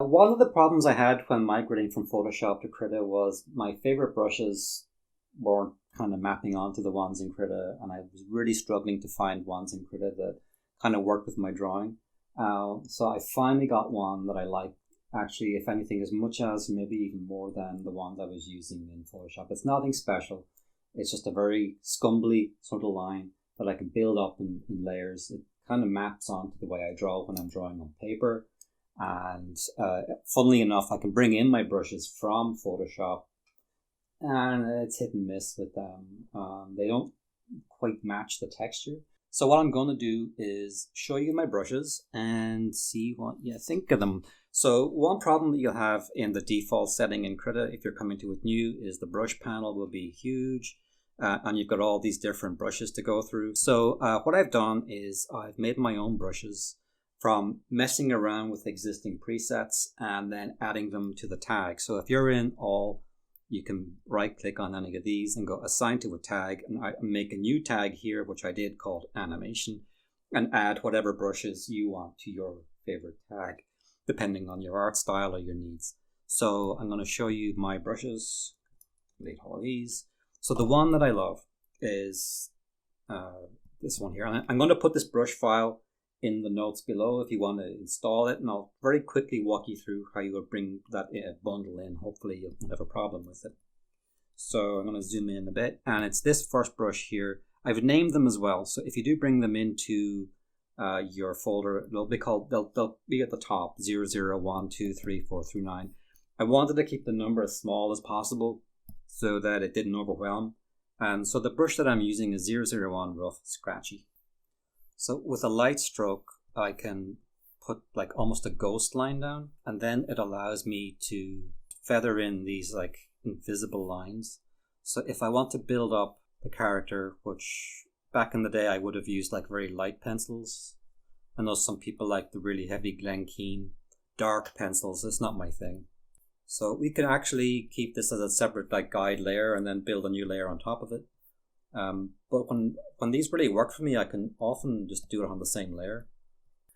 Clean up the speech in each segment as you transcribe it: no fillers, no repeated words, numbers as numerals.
One of the problems I had when migrating from Photoshop to Krita was my favorite brushes weren't kind of mapping onto the ones in Krita, and I was really struggling to find ones in Krita that kind of worked with my drawing. So I finally got one that I like, actually, if anything, as much as maybe even more than the ones I was using in Photoshop. It's nothing special. It's just a very scumbly sort of line that I can build up in layers. It kind of maps onto the way I draw when I'm drawing on paper. And funnily enough, I can bring in my brushes from Photoshop, and it's hit and miss with them. They don't quite match the texture. So what I'm going to do is show you my brushes and see what you think of them. So one problem that you'll have in the default setting in Krita, if you're coming to it new, is the brush panel will be huge. And you've got all these different brushes to go through. So what I've done is I've made my own brushes from messing around with existing presets and then adding them to the tag. So if you're in all, you can right click on any of these and go assign to a tag, and I make a new tag here, which I did, called animation, and add whatever brushes you want to your favorite tag, depending on your art style or your needs. So I'm going to show you my brushes, delete all of these. So the one that I love is this one here. And I'm going to put this brush file in the notes below if you want to install it, and I'll very quickly walk you through how you will bring that bundle in. Hopefully you won't have a problem with it. So I'm going to zoom in a bit, and it's this first brush here. I've named them as well, so if you do bring them into your folder, they'll be at the top, 0, 0, 1, 2, 3, 4 through 9. I wanted to keep the number as small as possible so that it didn't overwhelm, and so the brush that I'm using is 001 Rough Scratchy. So with a light stroke, I can put like almost a ghost line down, and then it allows me to feather in these like invisible lines. So if I want to build up the character, which back in the day I would have used like very light pencils. I know some people like the really heavy Glen Keane dark pencils. It's not my thing. So we can actually keep this as a separate like guide layer and then build a new layer on top of it. But when these really work for me, I can often just do it on the same layer.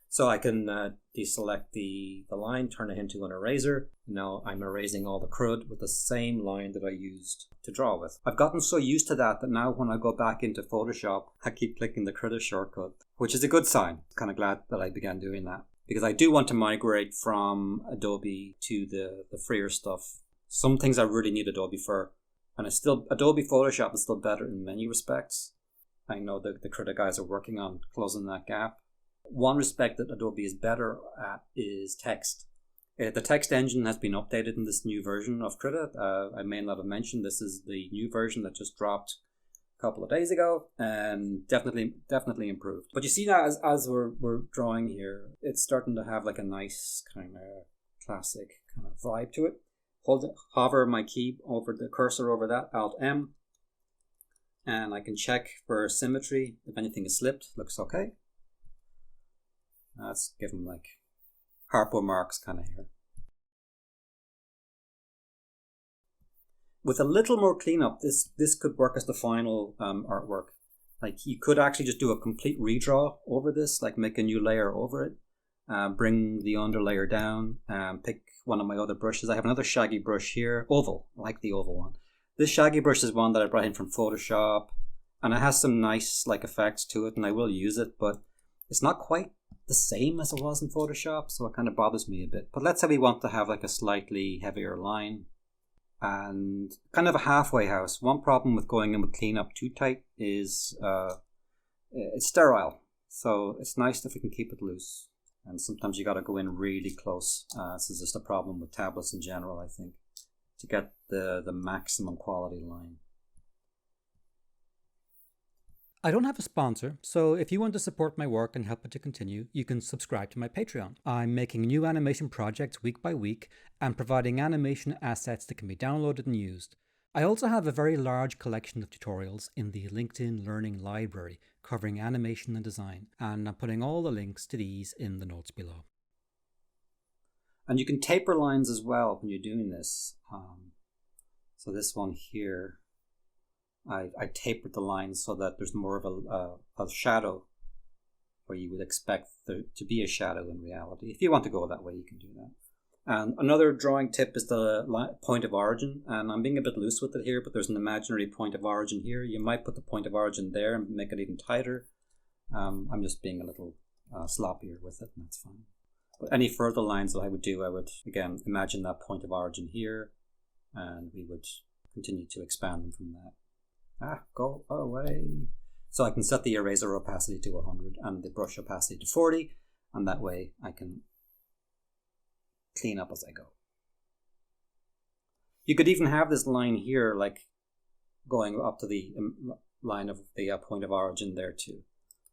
So I can deselect the line, turn it into an eraser. Now I'm erasing all the crud with the same line that I used to draw with. I've gotten so used to that now when I go back into Photoshop, I keep clicking the KRITA shortcut, which is a good sign. I'm kind of glad that I began doing that, because I do want to migrate from Adobe to the freer stuff. Some things I really need Adobe for. And it's still, Adobe Photoshop is still better in many respects. I know that the KRITA guys are working on closing that gap. One respect that Adobe is better at is text. The text engine has been updated in this new version of KRITA. I may not have mentioned this is the new version that just dropped a couple of days ago, and definitely improved. But you see now as we're drawing here, it's starting to have like a nice kind of classic kind of vibe to it. Hover my key over the cursor over that, Alt M, and I can check for symmetry. If anything is slipped, looks okay. Let's give them like harpo marks kind of here. With a little more cleanup, this could work as the final artwork. Like you could actually just do a complete redraw over this, like make a new layer over it, bring the underlayer down, pick one of my other brushes. I have another shaggy brush here, oval. I like the oval one. This shaggy brush is one that I brought in from Photoshop, and it has some nice like effects to it, and I will use it, but it's not quite the same as it was in Photoshop, so it kind of bothers me a bit. But let's say we want to have like a slightly heavier line and kind of a halfway house. One problem with going in with cleanup too tight is it's sterile, so it's nice if we can keep it loose. And sometimes you got to go in really close. This is just a problem with tablets in general, I think, to get the maximum quality line. I don't have a sponsor, so if you want to support my work and help it to continue, you can subscribe to my Patreon. I'm making new animation projects week by week and providing animation assets that can be downloaded and used. I also have a very large collection of tutorials in the LinkedIn Learning Library covering animation and design, and I'm putting all the links to these in the notes below. And you can taper lines as well when you're doing this. So this one here, I tapered the lines so that there's more of a shadow where you would expect there to be a shadow in reality. If you want to go that way, you can do that. And another drawing tip is the point of origin, and I'm being a bit loose with it here, but there's an imaginary point of origin here. You might put the point of origin there and make it even tighter. I'm just being a little sloppier with it, and that's fine. But any further lines that I would do, I would, again, imagine that point of origin here, and we would continue to expand them from that. Go away. So I can set the eraser opacity to 100 and the brush opacity to 40, and that way I can clean up as I go. You could even have this line here, like going up to the line of the point of origin there too.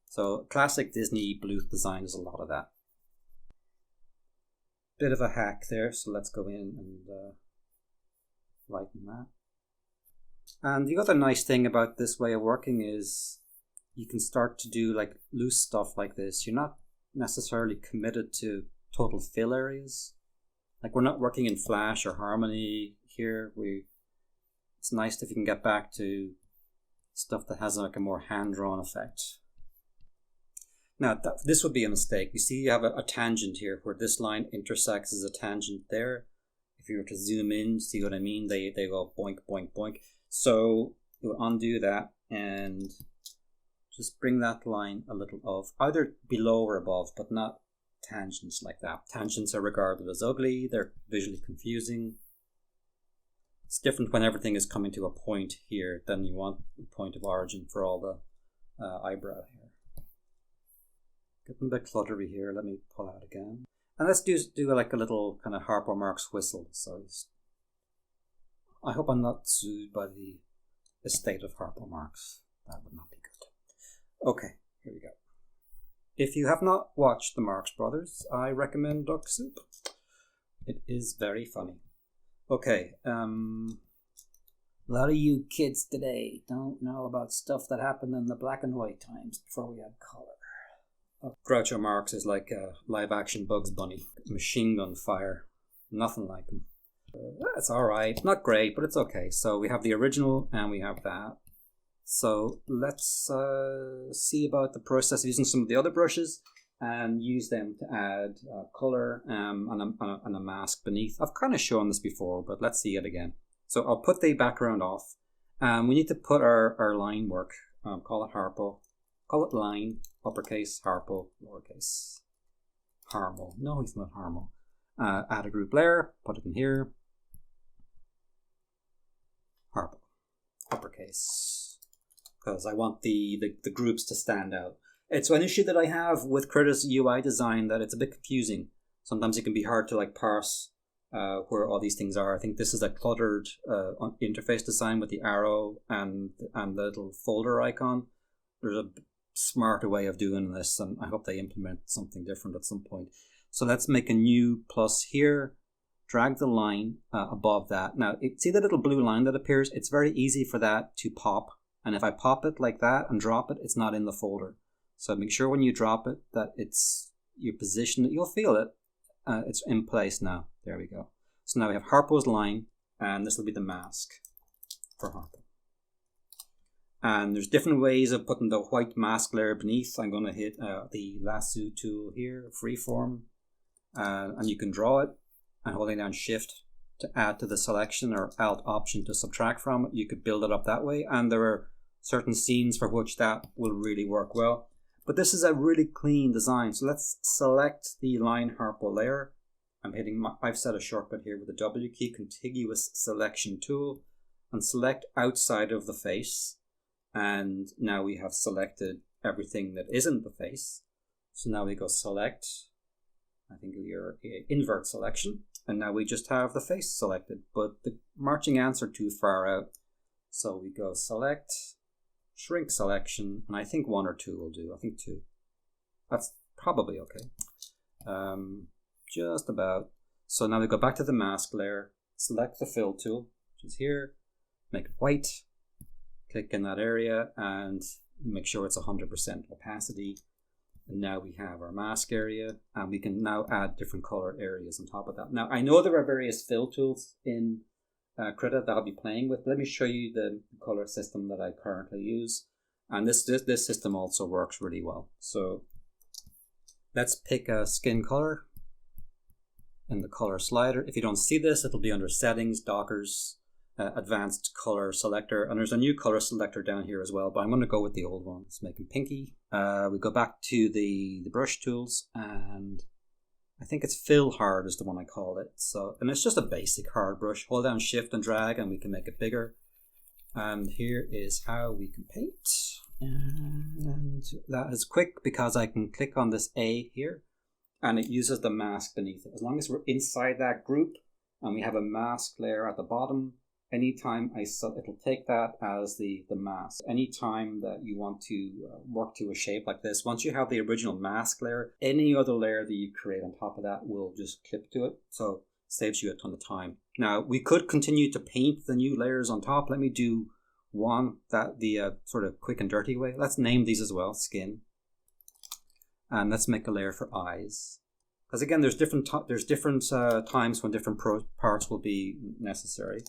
So classic Disney Bluth design is a lot of that. Bit of a hack there, so let's go in and lighten that. And the other nice thing about this way of working is you can start to do like loose stuff like this. You're not necessarily committed to total fill areas. Like we're not working in Flash or Harmony here. It's nice if you can get back to stuff that has like a more hand-drawn effect. Now this would be a mistake. You see you have a tangent here where this line intersects as a tangent there. If you were to zoom in, see what I mean? They go boink, boink, boink. So you undo that and just bring that line a little off, either below or above, but not tangents like that. Tangents are regarded as ugly, they're visually confusing. It's different when everything is coming to a point here, then you want the point of origin for all the eyebrow here. Getting a bit cluttery here, let me pull out again. And let's do like a little kind of Harpo Marx whistle. So I hope I'm not sued by the estate of Harpo Marx. That would not be good. Okay, here we go. If you have not watched the Marx Brothers, I recommend Duck Soup. It is very funny. Okay, a lot of you kids today don't know about stuff that happened in the black and white times before we had color. Groucho Marx is like a live-action Bugs Bunny. Machine gun fire. Nothing like him. That's alright. Not great, but it's okay. So we have the original and we have that. So let's see about the process of using some of the other brushes and use them to add color and a mask beneath. I've kind of shown this before, but let's see it again. So I'll put the background off. We need to put our line work. Call it Harpo. Call it line, uppercase, Harpo, lowercase. Harmo. No, it's not Harmo. Add a group layer, put it in here. Harpo, uppercase. Because I want the groups to stand out. It's an issue that I have with KRITA's UI design, that it's a bit confusing. Sometimes it can be hard to like parse where all these things are. I think this is a cluttered interface design with the arrow and the little folder icon. There's a smarter way of doing this, and I hope they implement something different at some point. So let's make a new plus here. Drag the line above that. Now, see the little blue line that appears? It's very easy for that to pop. And if I pop it like that and drop it, it's not in the folder. So make sure when you drop it that it's your position. You'll feel it. It's in place now. There we go. So now we have Harpo's line, and this will be the mask for Harpo. And there's different ways of putting the white mask layer beneath. I'm going to hit the lasso tool here, freeform, and you can draw it, and holding down Shift to add to the selection, or Alt Option to subtract from it. You could build it up that way, and there are certain scenes for which that will really work well. But this is a really clean design. So let's select the line Harpo layer. I've set a shortcut here with the W key, contiguous selection tool, and select outside of the face. And now we have selected everything that isn't the face. So now we go select, I think we're invert selection, and now we just have the face selected, but the marching ants are too far out. So we go select, shrink selection, and I think 1 or 2 will do. I think 2. That's probably okay. Just about. So now we go back to the mask layer, select the fill tool, which is here, make it white, click in that area and make sure it's 100% opacity. And now we have our mask area, and we can now add different color areas on top of that. Now I know there are various fill tools in KRITA that I'll be playing with. Let me show you the color system that I currently use. And this system also works really well. So let's pick a skin color. in the color slider. If you don't see this, it'll be under settings, Dockers, advanced color selector, and there's a new color selector down here as well, but I'm going to go with the old one. Let's make them pinky. We go back to the brush tools, and I think it's fill hard is the one I call it. So, and it's just a basic hard brush. Hold down shift and drag and we can make it bigger. And here is how we can paint. And that is quick because I can click on this A here and it uses the mask beneath it. As long as we're inside that group and we have a mask layer at the bottom, anytime it'll take that as the mask. Anytime that you want to work to a shape like this, once you have the original mask layer, any other layer that you create on top of that will just clip to it. So it saves you a ton of time. Now we could continue to paint the new layers on top. Let me do one the sort of quick and dirty way. Let's name these as well, skin. And let's make a layer for eyes. Because again, there's different times when different parts will be necessary.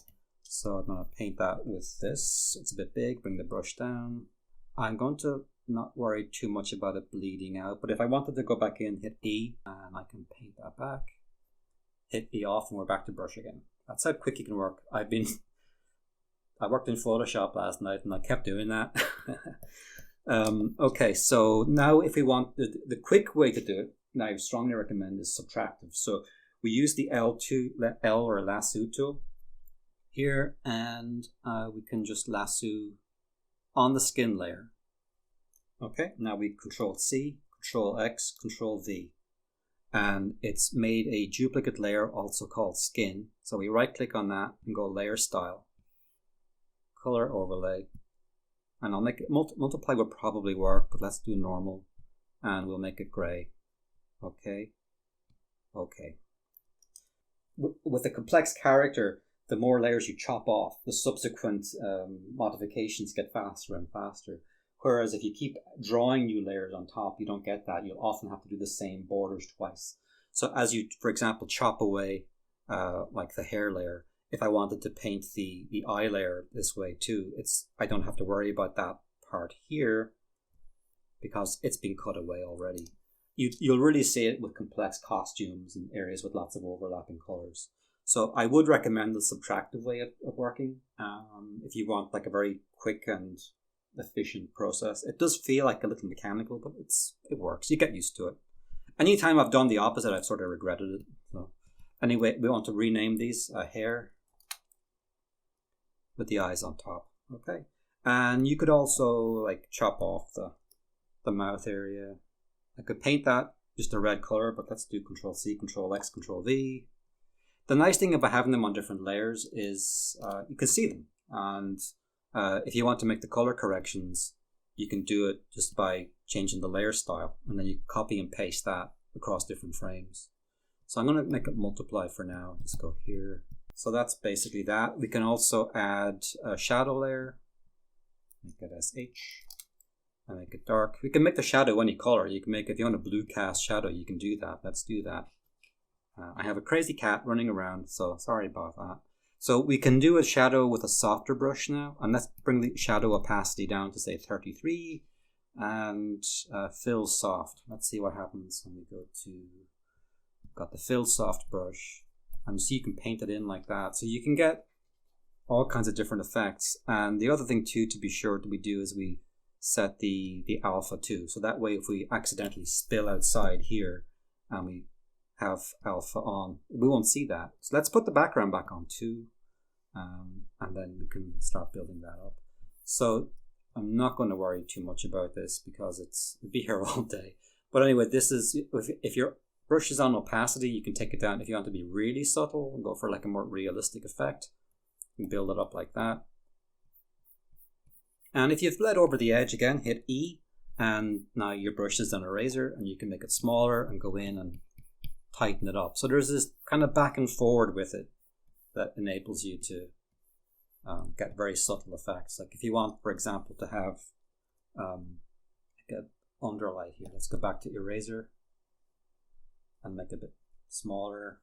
So I'm going to paint that with this. It's a bit big, bring the brush down. I'm going to not worry too much about it bleeding out, but if I wanted to go back in, hit E, and I can paint that back. Hit E off, and we're back to brush again. That's how quick you can work. I worked in Photoshop last night, and I kept doing that. Okay, so now if we want, the quick way to do it, and I strongly recommend, is Subtractive. So we use the L or lasso tool here, and we can just lasso on the skin layer. Okay, now we Control C, Control X, Control V, and it's made a duplicate layer also called skin. So we right click on that and go layer style, color overlay, and I'll make it multiply would probably work, but let's do normal, and we'll make it gray. Okay. With a complex character, the more layers you chop off, the subsequent modifications get faster and faster. Whereas if you keep drawing new layers on top, you don't get that. You'll often have to do the same borders twice. So as you, for example, chop away like the hair layer, if I wanted to paint the eye layer this way too, I don't have to worry about that part here because it's been cut away already. You'll really see it with complex costumes and areas with lots of overlapping colors. So I would recommend the subtractive way of working if you want like a very quick and efficient process. It does feel like a little mechanical, but it works. You get used to it. Anytime I've done the opposite, I've sort of regretted it. So anyway, we want to rename these hair with the eyes on top. Okay, and you could also like chop off the mouth area. I could paint that just a red color, but let's do Control C, Control X, Control V. The nice thing about having them on different layers is you can see them, and if you want to make the color corrections, you can do it just by changing the layer style, and then you copy and paste that across different frames. So I'm going to make it multiply for now. Just go here. So that's basically that. We can also add a shadow layer. Make it SH. And make it dark. We can make the shadow any color. You can make, if you want a blue cast shadow, you can do that. Let's do that. I have a crazy cat running around, so sorry about that. So we can do a shadow with a softer brush now, and let's bring the shadow opacity down to say 33 and fill soft. Let's see what happens when we go to, got the fill soft brush, and so you can paint it in like that. So you can get all kinds of different effects. And the other thing too, to be sure that we do, is we set the alpha too. So that way if we accidentally spill outside here and we have alpha on, we won't see that. So let's put the background back on too, and then we can start building that up. So I'm not going to worry too much about this because it'll be here all day. But anyway, this is, if your brush is on opacity, you can take it down. If you want to be really subtle and go for like a more realistic effect, you can build it up like that. And if you've bled over the edge, again, hit E, and now your brush is an eraser, and you can make it smaller and go in and tighten it up. So there's this kind of back and forward with it that enables you to get very subtle effects. Like if you want, for example, to have like an underlight here, let's go back to eraser and make it a bit smaller.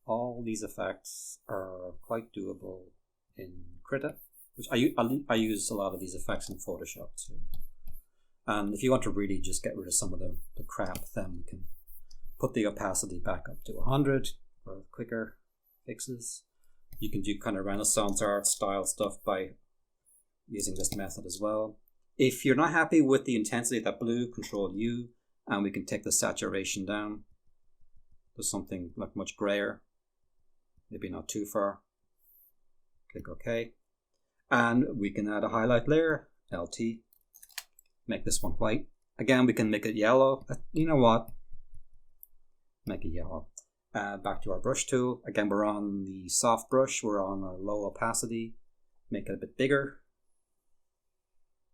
All these effects are quite doable in KRITA, which I use a lot of these effects in Photoshop too. And if you want to really just get rid of some of the crap, then we can put the opacity back up to 100 for quicker fixes. You can do kind of Renaissance art style stuff by using this method as well. If you're not happy with the intensity of that blue, Control U, and we can take the saturation down to something like much grayer, maybe not too far. Click OK. And we can add a highlight layer, LT, make this one white. Again, we can make it yellow. You know what? Make it yellow. Back to our brush tool. Again, we're on the soft brush. We're on a low opacity. Make it a bit bigger.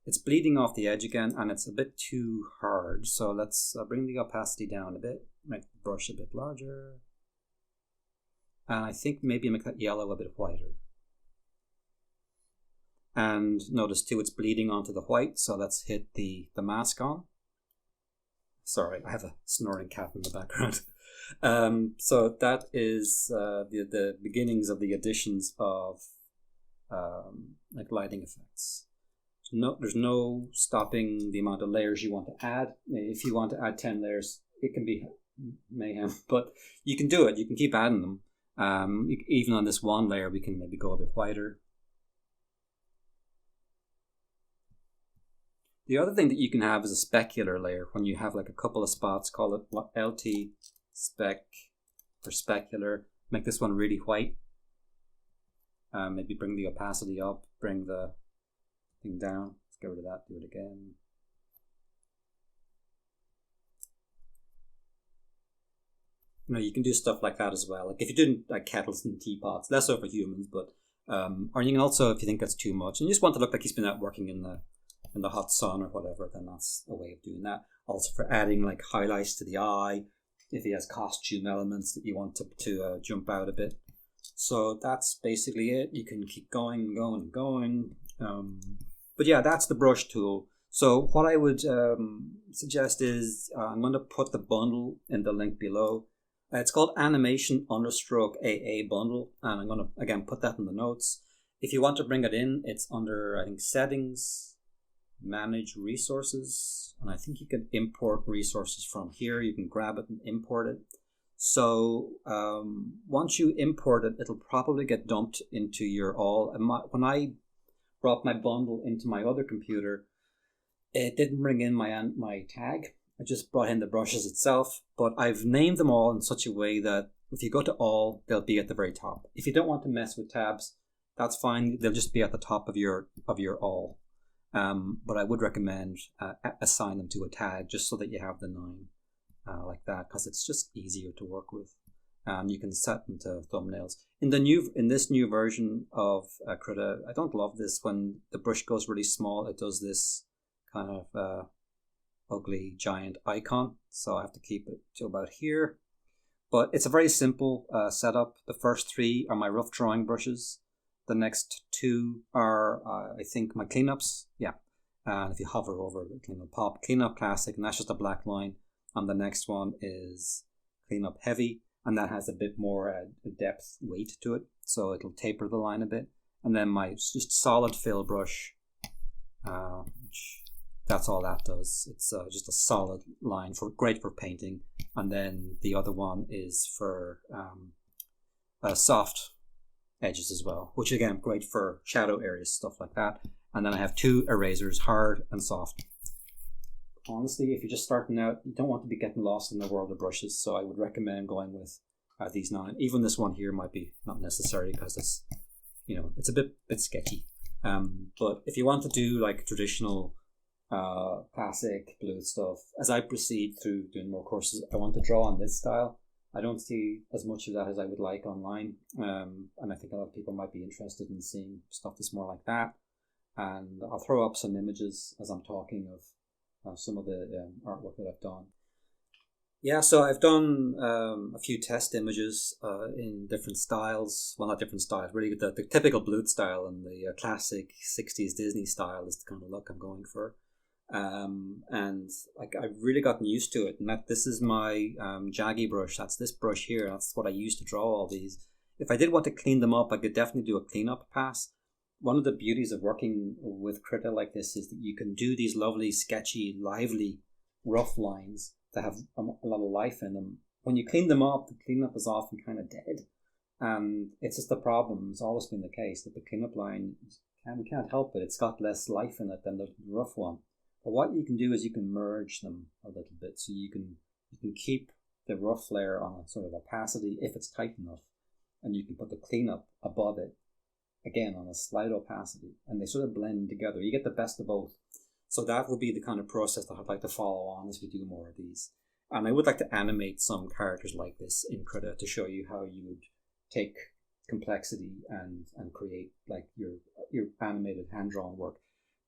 It's bleeding off the edge again, and it's a bit too hard. So let's bring the opacity down a bit. Make the brush a bit larger. And I think maybe make that yellow a bit whiter. And notice too, it's bleeding onto the white. So let's hit the mask on. Sorry, I have a snoring cat in the background. So that is the beginnings of the additions of like lighting effects. There's no stopping the amount of layers you want to add. If you want to add 10 layers, it can be mayhem, but you can do it. You can keep adding them. Even on this one layer, we can maybe go a bit whiter. The other thing that you can have is a specular layer. When you have like a couple of spots, call it LT spec or specular. Make this one really white. Maybe bring the opacity up, bring the thing down. Let's get rid of that, do it again. You know, you can do stuff like that as well. Like if you're doing like kettles and teapots, less so for humans, but or you can also, if you think that's too much and you just want to look like he's been out working in the hot sun or whatever, then that's a way of doing that. Also for adding like highlights to the eye, if he has costume elements that you want to jump out a bit. So that's basically it. You can keep going and going and going. But yeah, that's the brush tool. So what I would suggest is I'm going to put the bundle in the link below. It's called Animation _AA bundle, and I'm going to again put that in the notes. If you want to bring it in, it's under I think Settings, Manage Resources, and I think you can import resources from here. You can grab it and import it. So once you import it, it'll probably get dumped into your all. And when I brought my bundle into my other computer, it didn't bring in my tag. I just brought in the brushes itself, but I've named them all in such a way that if you go to all, they'll be at the very top. If you don't want to mess with tabs, that's fine. They'll just be at the top of your all. But I would recommend assign them to a tag just so that you have the 9 like that, because it's just easier to work with. You can set them to thumbnails. In this new version of KRITA, I don't love this. When the brush goes really small, it does this kind of ugly giant icon. So I have to keep it to about here. But it's a very simple setup. The first 3 are my rough drawing brushes. The next 2 are, I think, my cleanups. Yeah. And if you hover over the cleanup pop, cleanup classic, and that's just a black line. And the next one is cleanup heavy, and that has a bit more depth weight to it. So it'll taper the line a bit. And then my just solid fill brush, which that's all that does. It's just a solid line, great for painting. And then the other one is for soft edges as well, which again, great for shadow areas, stuff like that. And then I have 2 erasers, hard and soft. Honestly, if you're just starting out, you don't want to be getting lost in the world of brushes, so I would recommend going with these 9. Even this one here might be not necessary because it's, you know, it's a bit sketchy. But if you want to do like traditional classic blue stuff, as I proceed through doing more courses, I want to draw on this style. I don't see as much of that as I would like online, and I think a lot of people might be interested in seeing stuff that's more like that. And I'll throw up some images as I'm talking of some of the artwork that I've done. Yeah, so I've done a few test images in different styles. Well, not different styles, really the typical Bluth style and the classic 60s Disney style is the kind of look I'm going for. And like I've really gotten used to it. And this is my Jaggy brush. That's this brush here. That's what I use to draw all these. If I did want to clean them up, I could definitely do a cleanup pass. One of the beauties of working with KRITA like this is that you can do these lovely, sketchy, lively, rough lines that have a lot of life in them when you clean them up, the cleanup is often kind of dead. And it's just the problem. It's always been the case that the cleanup line, we can't help it. It's got less life in it than the rough one. But what you can do is you can merge them a little bit. So you can keep the rough layer on a sort of opacity if it's tight enough. And you can put the cleanup above it, again, on a slight opacity. And they sort of blend together. You get the best of both. So that would be the kind of process that I'd like to follow on as we do more of these. And I would like to animate some characters like this in KRITA to show you how you would take complexity and create like your animated hand-drawn work,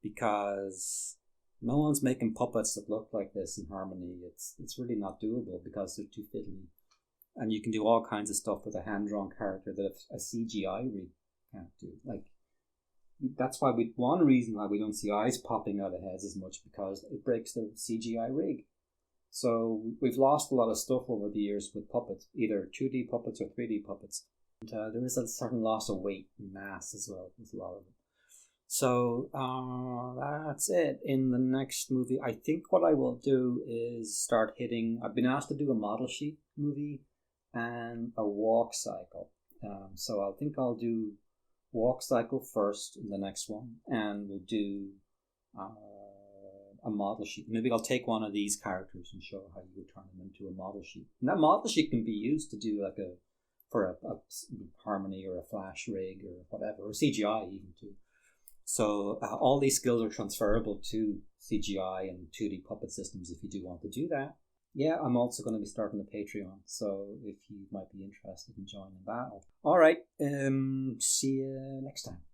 because no one's making puppets that look like this in Harmony. It's really not doable because they're too fiddly. And you can do all kinds of stuff with a hand-drawn character that a CGI rig can't do. Like, that's why one reason why we don't see eyes popping out of heads as much, because it breaks the CGI rig. So we've lost a lot of stuff over the years with puppets, either 2D puppets or 3D puppets. And there is a certain loss of weight and mass as well with a lot of them. So that's it. In the next movie, I think what I will do is start hitting... I've been asked to do a model sheet movie and a walk cycle. So I think I'll do walk cycle first in the next one, and we'll do a model sheet. Maybe I'll take one of these characters and show how you would turn them into a model sheet. And that model sheet can be used to do like for a Harmony or a Flash rig or whatever, or CGI even too. So all these skills are transferable to CGI and 2D puppet systems if you do want to do that. Yeah, I'm also going to be starting a Patreon, so if you might be interested in joining that. All right, see you next time.